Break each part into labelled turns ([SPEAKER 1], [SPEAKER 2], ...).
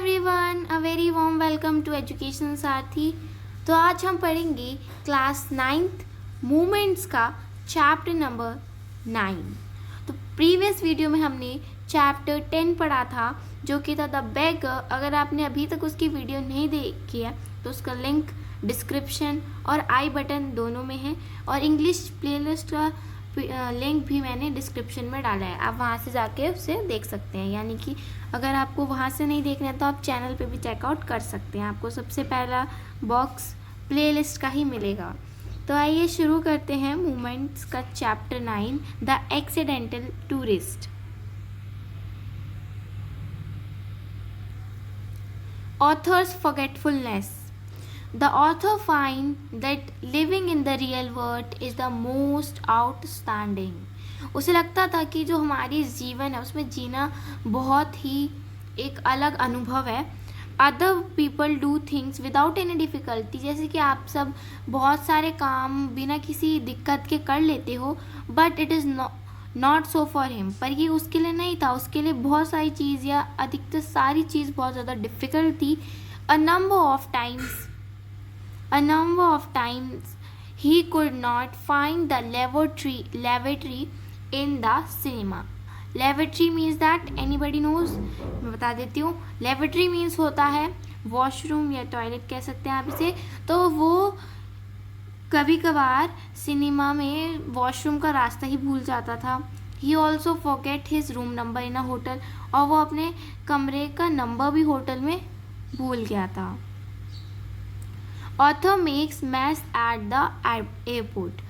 [SPEAKER 1] Everyone, a very warm welcome to education Saathi. तो आज हम पढ़ेंगे क्लास 9th मूवमेंट्स का चैप्टर नंबर 9। तो प्रीवियस वीडियो में हमने चैप्टर 10 पढ़ा था जो कि था द बेगर। अगर आपने अभी तक उसकी वीडियो नहीं देखी है तो उसका लिंक डिस्क्रिप्शन और आई बटन दोनों में है, और इंग्लिश प्लेलिस्ट का लिंक भी मैंने डिस्क्रिप्शन में डाला है। आप वहाँ से जाके उसे देख सकते हैं, यानी कि अगर आपको वहाँ से नहीं देखना है तो आप चैनल पे भी चेकआउट कर सकते हैं। आपको सबसे पहला बॉक्स प्लेलिस्ट का ही मिलेगा। तो आइए शुरू करते हैं मूवमेंट्स का chapter 9, the accidental tourist. Author's forgetfulness. The author finds that living in the real world is the most outstanding. उसे लगता था कि जो हमारी जीवन है उसमें जीना बहुत ही एक अलग अनुभव है। Other people do things without any difficulty, जैसे कि आप सब बहुत सारे काम बिना किसी दिक्कत के कर लेते हो, but it is not so for him. पर ये उसके लिए नहीं था, उसके लिए बहुत सारी चीज़ या अधिकतर सारी चीज़ बहुत ज़्यादा डिफ़िकल्ट थी। A number of times he could not find the lavatory in the cinema. Lavatory means that anybody knows? मैं बता देती हूँ। lavatory means होता है वॉशरूम या टॉयलेट कह सकते हैं आप इसे। तो वो कभी कभार सिनेमा में वॉशरूम का रास्ता ही भूल जाता था। He also forget his room number in a hotel, और वो अपने कमरे का नंबर भी होटल में भूल गया था। Author makes mess at the airport.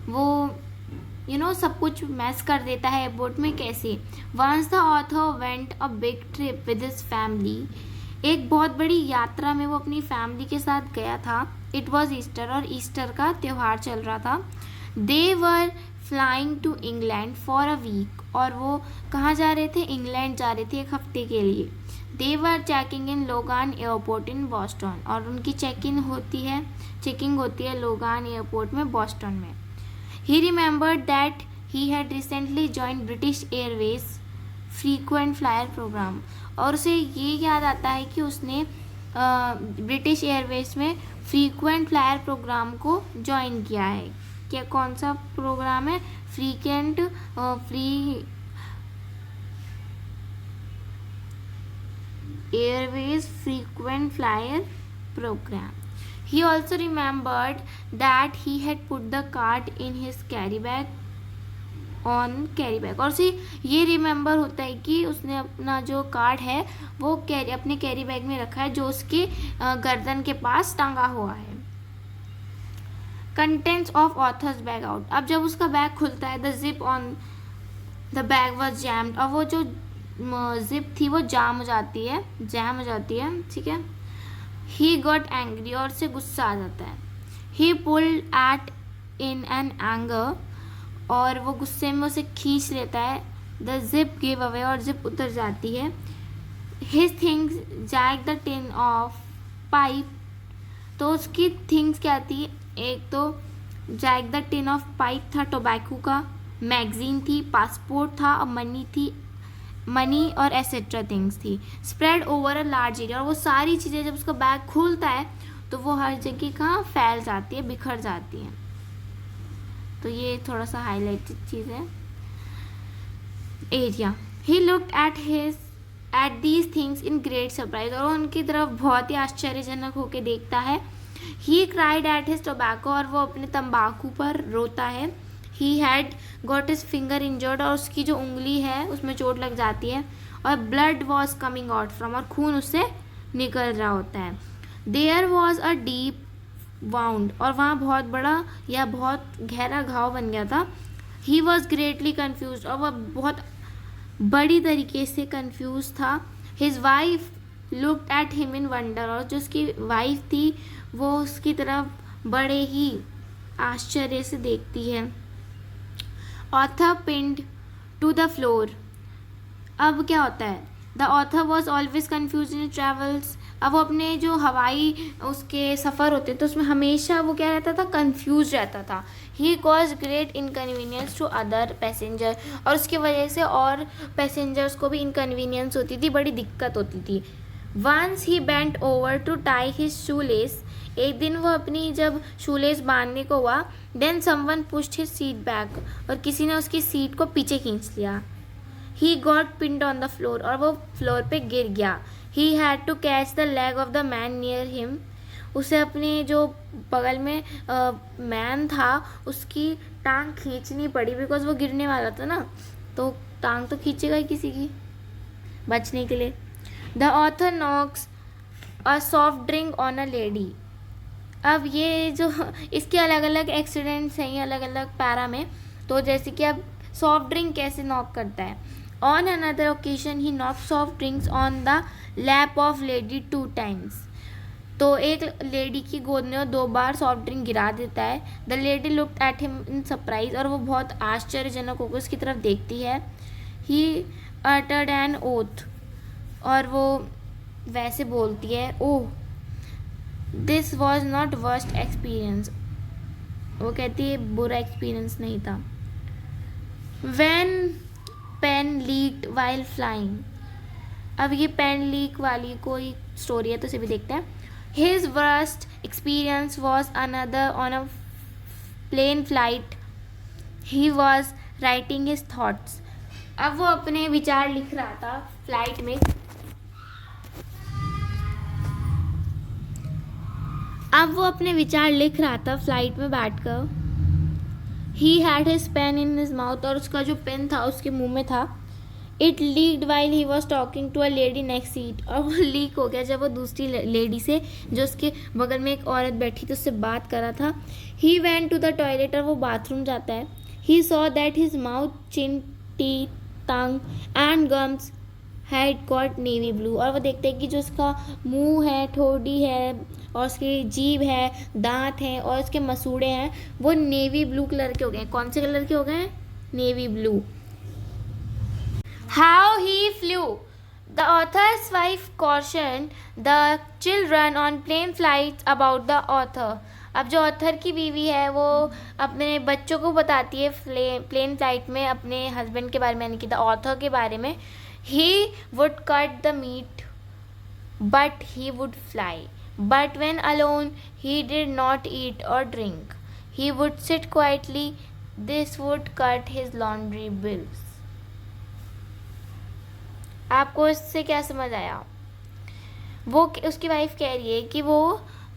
[SPEAKER 1] वो सब कुछ मैस कर देता है एयरपोर्ट में। कैसे? Once the author went a big trip with his family. एक बहुत बड़ी यात्रा में वो अपनी फैमिली के साथ गया था। It was Easter, और ईस्टर का त्यौहार चल रहा था। They were flying to England for a week. और वो कहाँ जा रहे थे? इंग्लैंड जा रहे थे एक हफ्ते के लिए। They were checking in Logan airport in Boston, और उनकी चेकिंग होती है लोगान एयरपोर्ट में बॉस्टन में। He remembered that he had recently joined British Airways frequent flyer program, और उसे ये याद आता है कि उसने ब्रिटिश एयरवेज में फ्रीक्वेंट फ्लायर प्रोग्राम को ज्वाइन किया है। क्या कौन सा प्रोग्राम है? Airways frequent flyer program. He also remembered that he had put the card in his carry bag और उसे ये रिमेंबर होता है कि उसने अपना जो कार्ड है वो अपने कैरी बैग में रखा है, जो उसके गर्दन के पास टांगा हुआ है। Contents of author's bag out. अब जब उसका बैग खुलता है, the zip on the bag was jammed, और वो जो जिप थी वो जैम हो जाती है, ठीक है। He got angry, और से गुस्सा आ जाता है। He pulled at in an anger, और वो गुस्से में उसे खींच लेता है। The zip gave away, और जिप उतर जाती है। His things jagged the tin of pipe. तो उसकी थिंग्स क्या थी? एक तो jagged the tin of pipe था टोबैको का, मैगजीन थी, पासपोर्ट था, और मनी और एसेट्रा थिंग्स थी। Spread over a large area, और वो सारी चीज़ें जब उसका बैग खुलता है तो वो हर जगह कहाँ फैल जाती है, बिखर जाती हैं। तो ये थोड़ा सा हाईलाइटेड चीज़ है। Area. He looked at these things in great surprise, और उनकी तरफ बहुत ही आश्चर्यजनक होकर देखता है। He cried at his tobacco, और वो अपने तंबाकू पर रोता है। He had got his finger injured, और उसकी जो उंगली है उसमें चोट लग जाती है, और blood was coming out from, और खून उससे निकल रहा होता है। There was a deep wound, और वहाँ बहुत बड़ा या बहुत गहरा घाव बन गया था। He was greatly confused, और वह बहुत बड़ी तरीके से confused था। His wife looked at him in wonder, और जो उसकी वाइफ थी वो उसकी तरफ बड़े ही आश्चर्य से देखती है। Author pinned to the floor. अब क्या होता है? The author was always confused in his travels. अब वो अपने जो हवाई उसके सफ़र होते तो उसमें हमेशा वो क्या रहता था? कंफ्यूज रहता था। He caused great inconvenience to other passenger, और उसकी वजह से और पैसेंजर्स को भी इनकन्वीनियंस होती थी, बड़ी दिक्कत होती थी। Once he bent over to tie his shoelace, एक दिन वो अपनी जब शूलेस बांधने को हुआ, then someone pushed his seat back, और किसी ने उसकी सीट को पीछे खींच लिया. He got pinned on the floor, और वो फ्लोर पे गिर गया. He had to catch the leg of the man near him, उसे अपने जो बगल में मैन था उसकी टांग खींचनी पड़ी, बिकॉज वो गिरने वाला था ना, तो टांग तो खींचेगा ही किसी की बचने के लिए. The author knocks a soft drink on a lady. अब ये जो इसके अलग अलग एक्सीडेंट्स हैं अलग अलग पैरा में, तो जैसे कि अब सॉफ्ट ड्रिंक कैसे नॉक करता है. On another occasion he knock soft drinks on the lap of lady 2 times. तो एक लेडी की गोद में वो 2 बार सॉफ्ट ड्रिंक गिरा देता है. The lady looked at him in surprise, और वो बहुत आश्चर्यजनक होकर उसकी तरफ देखती है. ही अटर्ड एन ओथ, और वो वैसे बोलती है, oh this was not worst experience, वो कहती है बुरा एक्सपीरियंस नहीं था. When pen leaked while flying. अब ये पेन लीक वाली कोई स्टोरी है तो इसे भी देखते हैं. His worst experience was another on a plane flight. He was writing his thoughts. अब वो अपने विचार लिख रहा था फ्लाइट में. अब वो अपने विचार लिख रहा था फ्लाइट में बैठकर. He had his pen in his mouth, और उसका जो पेन था उसके मुंह में था. It leaked while he was talking to a lady next seat, और वो लीक हो गया जब वो दूसरी लेडी से जो उसके बगल में एक औरत बैठी थी उससे बात कर रहा था. He went to the toilet, और वो बाथरूम जाता है. He saw that his mouth, chin, teeth, tongue and gums had got navy blue, और वो देखते हैं कि जो उसका मुंह है, ठोड़ी है, और उसकी जीभ है, दांत हैं, और उसके मसूड़े हैं, वो नेवी ब्लू कलर के हो गए. कौन से कलर के हो गए? Navy blue. How he flew. The author's wife cautioned the children on plane flights about the author. अब जो ऑथर की बीवी है वो अपने बच्चों को बताती है प्लेन फ्लाइट में अपने हस्बैंड के बारे में, यानी कि द ऑथर के बारे में. He would cut the meat but he would fly. But when alone, he did not eat or drink. He would sit quietly. This would cut his laundry bills. आपको इससे क्या समझ आया? वो उसकी वाइफ कह रही है कि वो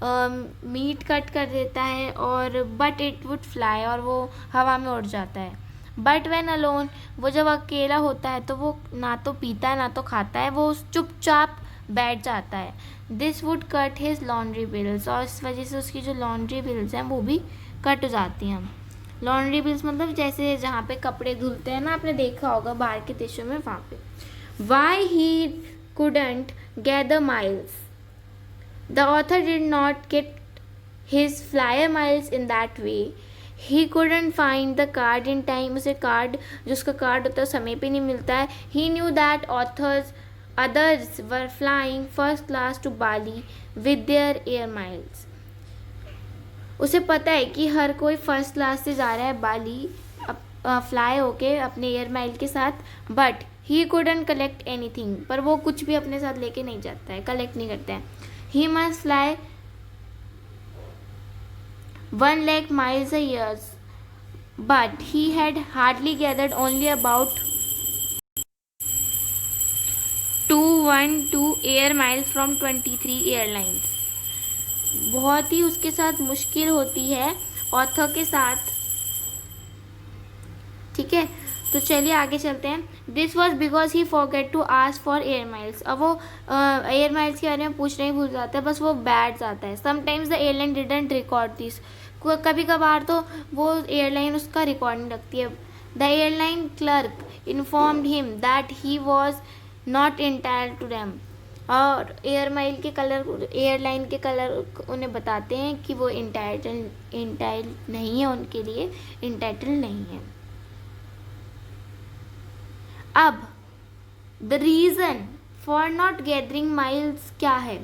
[SPEAKER 1] मीट कट कर देता है, और बट इट वुड फ्लाई, और वो हवा में उड़ जाता है. बट व्हेन अलोन, वो जब अकेला होता है तो वो ना तो पीता है ना तो खाता है, वो चुपचाप बैठ जाता है. This would cut his laundry bills, और इस वजह से उसकी जो लॉन्ड्री बिल्स हैं वो भी कट हो जाती हैं. लॉन्ड्री बिल्स मतलब जैसे जहाँ पे कपड़े धुलते हैं ना, आपने देखा होगा बाहर के देशों में, वहाँ पे. Why he couldn't gather miles. The author did not get his flyer miles in that way. He couldn't find the card in time. उसे कार्ड, जो उसका कार्ड होता है समय पे नहीं मिलता है. He knew that others were flying first class to Bali with their air miles. उसे पता है कि हर कोई फर्स्ट क्लास से जा रहा है बाली फ्लाई होके अपने एयर माइल के साथ. But he couldn't collect anything. पर वो कुछ भी अपने साथ लेके नहीं जाता है, कलेक्ट नहीं करता है. He must fly 1 lakh miles a year, but he had hardly gathered only about 212 air miles from 23 airlines. बहुत ही उसके साथ मुश्किल होती है ऑथर के साथ. ठीक है, तो चलिए आगे चलते हैं. This was because he forget to ask for air miles. अब वो एयर माइल्स के बारे में पूछना ही भूल जाता है, बस वो बैठ जाता है. Sometimes the airline didn't record this. कभी कभार तो वो एयरलाइन उसका रिकॉर्ड नहीं रखती है. The airline clerk informed him that he was not entitled to them. और एयरलाइन के कलर उन्हें बताते हैं कि वो इंटाइटल्ड नहीं है, उनके लिए इंटाइटल्ड नहीं है. अब the reason for not gathering miles क्या है?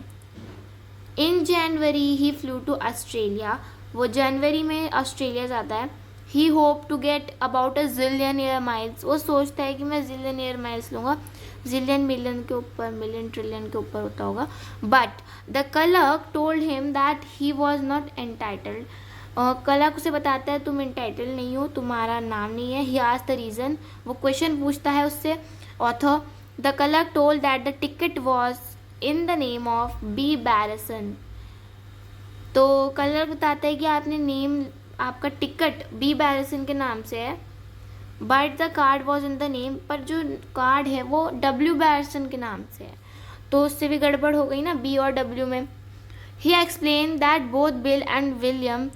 [SPEAKER 1] In January he flew to Australia. वो जनवरी में ऑस्ट्रेलिया जाता है. He hope to get about 1 zillion air miles. वो सोचता है कि मैं 1 zillion एयर माइल्स लूँगा. जिलियन मिलियन के ऊपर, मिलियन ट्रिलियन के ऊपर होता होगा. But the clerk told him that he was not entitled. Clerk उसे बताता है तुम एंटाइटल नहीं हो, तुम्हारा नाम नहीं है. ही आस्क्ड द रीज़न, वो क्वेश्चन पूछता है उससे author. The clerk told that the ticket was in the name of B Berson. तो क्लर्क बताता है कि आपने नेम, आपका टिकट बी बैरसन के नाम से है. But the card was in the name, पर जो कार्ड है वो डब्ल्यू बैरसन के नाम से है. तो उससे भी गड़बड़ हो गई ना बी और डब्ल्यू में. He explain that both Bill and William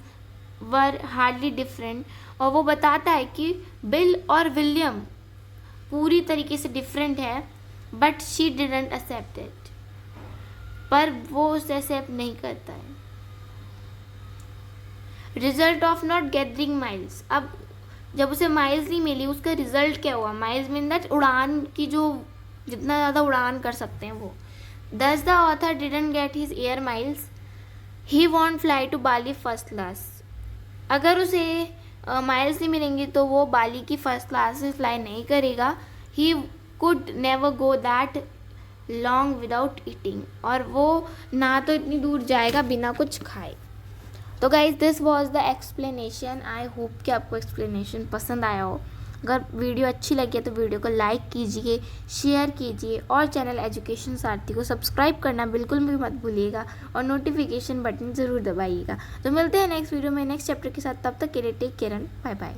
[SPEAKER 1] were hardly different. और वो बताता है कि बिल और विलियम पूरी तरीके से डिफरेंट है. But she didn't accept it, पर वो उसे एक्सेप्ट नहीं करता है. Result of not gathering miles. अब जब उसे माइल्स नहीं मिली, उसका रिजल्ट क्या हुआ? माइल्स मीन दैट उड़ान की, जो जितना ज़्यादा उड़ान कर सकते हैं वो. Thus the author didn't get his air miles, he won't fly to Bali first class. अगर उसे माइल्स नहीं मिलेंगे तो वो बाली की फर्स्ट क्लास से फ्लाई नहीं करेगा. He could never go that long without eating. और वो ना तो इतनी दूर जाएगा बिना कुछ खाए. तो guys this was the explanation. I hope कि आपको एक्सप्लेनेशन पसंद आया हो. अगर वीडियो अच्छी लगी है तो वीडियो को लाइक कीजिए, शेयर कीजिए और चैनल एजुकेशन सारथी को सब्सक्राइब करना बिल्कुल भी मत भूलिएगा और नोटिफिकेशन बटन ज़रूर दबाइएगा. तो मिलते हैं नेक्स्ट वीडियो में नेक्स्ट चैप्टर के साथ. तब तक के लिए take care and bye bye.